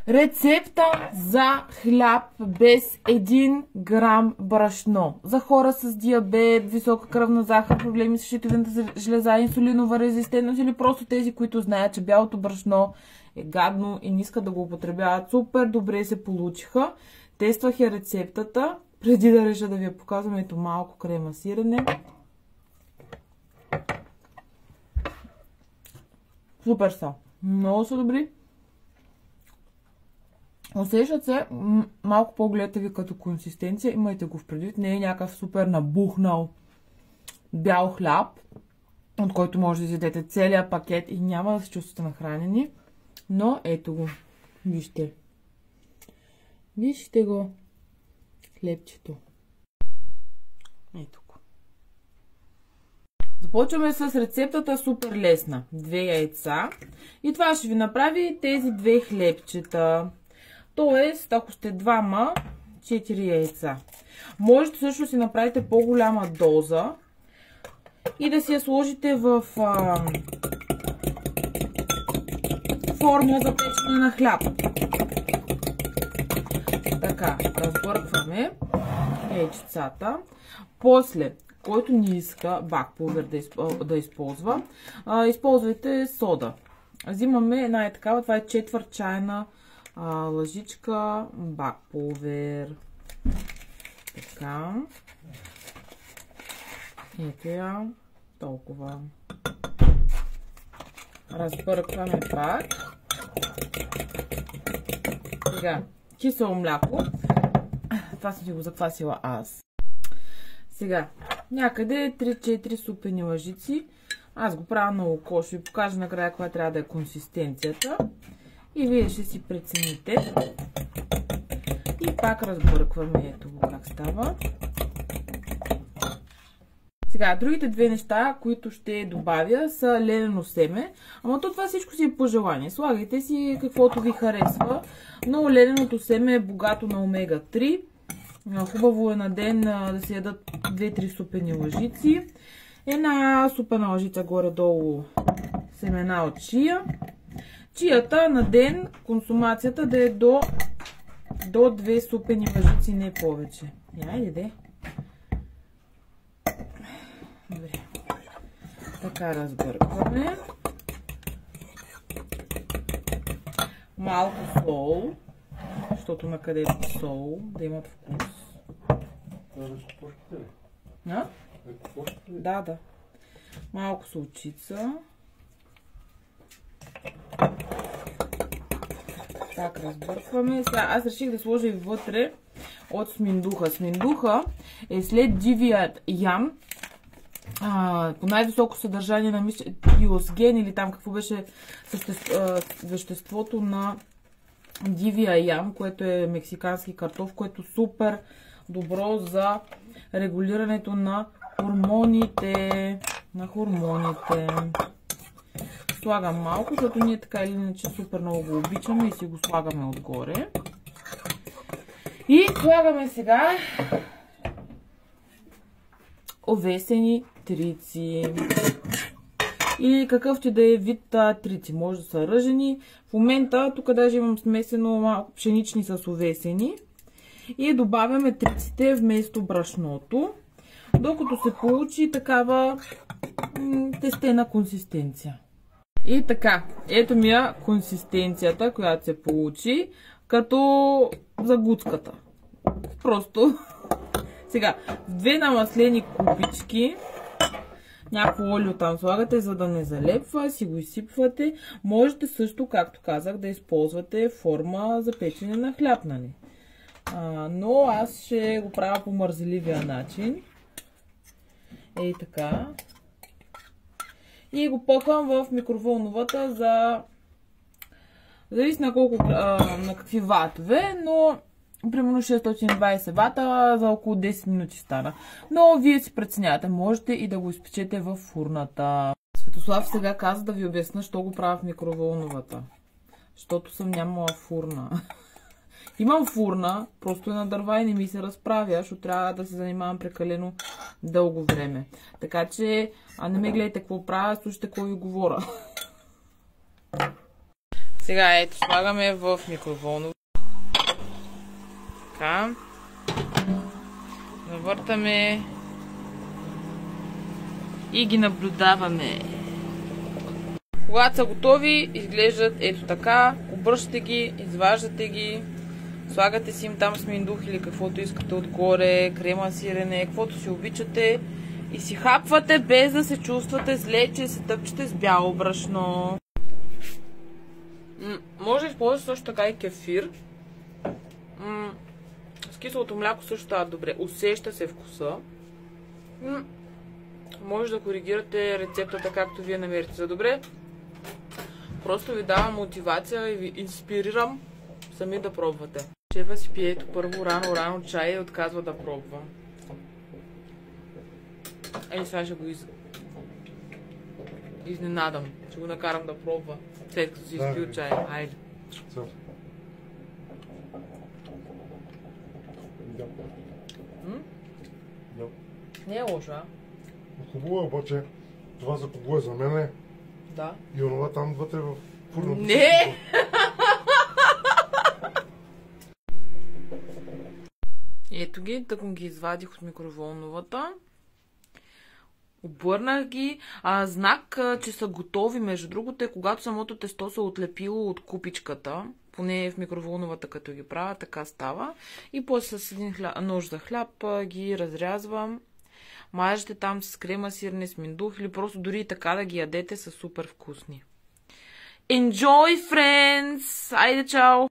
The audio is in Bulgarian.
Рецепта за хляб без 1 грам брашно. За хора с диабет, висока кръвна захар, проблеми с щитовидната жлеза, инсулинова резистентност или просто тези, които знаят, че бялото брашно е гадно и не искат да го употребяват. Супер добре се получиха. Тествах я рецептата, преди да реша да ви я показвам. Ето малко крема сирене. Супер са. Много са добри. Усещат се малко по-гледатеви като консистенция. Имайте го в предвид. Не е някакъв супер набухнал бял хляб, от който може да изядете целият пакет и няма да се чувствате нахранени. Но ето го. Вижте. Вижте го. Хлебчето. Ето го. Започваме с рецептата супер лесна. 2 яйца. И това ще ви направи тези 2 хлебчета. Тоест, ако сте двама, 4 яйца. Можете също да си направите по-голяма доза и да си я сложите в форма за печене на хляб. Така, разбъркваме яйчицата. После, който не иска бакпулвер да използва, използвайте сода. Взимаме една е такава, това е 1/4 чайна лъжичка бакпулвер. Така. Ето я. Толкова. Разбъркваме пак. Сега. Кисело мляко. Това съм си го заквасила аз. Сега. Някъде 3-4 супени лъжици. Аз го правя на око. Ще ви покажа накрая каква трябва да е консистенцията. И вие ще си прецените. И пак разбъркваме. Ето го как става. Сега, другите две неща, които ще добавя, са ленено семе. Ама то това всичко си е по желание. Слагайте си каквото ви харесва. Но лененото семе е богато на омега-3. Хубаво е на ден да се ядат 2-3 супени лъжици. Една супена лъжица горе-долу семена от чия. Чията на ден, консумацията да е до 2 супени лъжици, не повече. Айде де. Добре. Така разбъркваме. Малко сол, защото накъде е сол, да имат вкус. Да. Малко солчица. Так, разбъркваме. Сега аз реших да сложа и вътре от сминдуха. Сминдуха е след дивият ям. По най-високо съдържание на тиосген или там какво беше веществото на дивия ям, което е мексикански картоф, което е супер добро за регулирането на хормоните. Слагам малко, защото ние така или иначе супер много го обичаме и си го слагаме отгоре. И слагаме сега овесени трици. Или какъвто да е вид трици. Може да са ръжени. В момента тук даже имам смесено малко пшенични с овесени. И добавяме триците вместо брашното. Докато се получи такава тестена консистенция. И така, ето ми е консистенцията, която се получи, като загуцката. Просто сега, 2 намаслени купички, някакво олио там слагате, за да не залепва, си го изсипвате. Можете също, както казах, да използвате форма за печене на хляб, нали? Но аз ще го правя по мързеливия начин. Ей така. И го пъхвам в микровълновата за... Зависи на колко, на какви ватове, но примерно 620 вата за около 10 минути стана. Но вие си преценявате, можете и да го изпечете в фурната. Светослав сега каза да ви обясня, защо го правя в микровълновата. Защото съм нямала фурна. Имам фурна, просто е на дърва и не ми се разправя, защото трябва да се занимавам прекалено дълго време. Така че, не ме гледайте какво правя, слушайте какво ви говоря. Сега ето, слагаме в микроволново. Така. Завъртаме. И ги наблюдаваме. Когато са готови, изглеждат ето така. Обръщате ги, изваждате ги. Слагате си им там сминдух или каквото искате отгоре, крема сирене, каквото си обичате. И си хапвате без да се чувствате зле, че се тъпчете с бяло брашно. Може да използвате също така и кефир. С киселото мляко също става добре. Усеща се вкуса. Може да коригирате рецептата както вие намерите за добре. Просто ви давам мотивация и ви инспирирам сами да пробвате. Шефа си пие ето първо рано чай и отказва да пробва. Ей, сега ще го изненадам. Ще го накарам да пробва. След като си изпил чай. Хайде. Не е лошо, а? Хубаво е, обаче това за кого е? За мене? Да. И онова там вътре в фурната. Не! Ето ги, тъкмо ги извадих от микроволновата. Обърнах ги. Знак, че са готови, между другото, е когато самото тесто се отлепило от купичката. Поне в микроволновата, като ги правя, така става. И после с един нож за хляб ги разрязвам. Мажете там с крема сирене, с миндух или просто дори и така да ги ядете, са супер вкусни. Enjoy, friends! Айде, чао!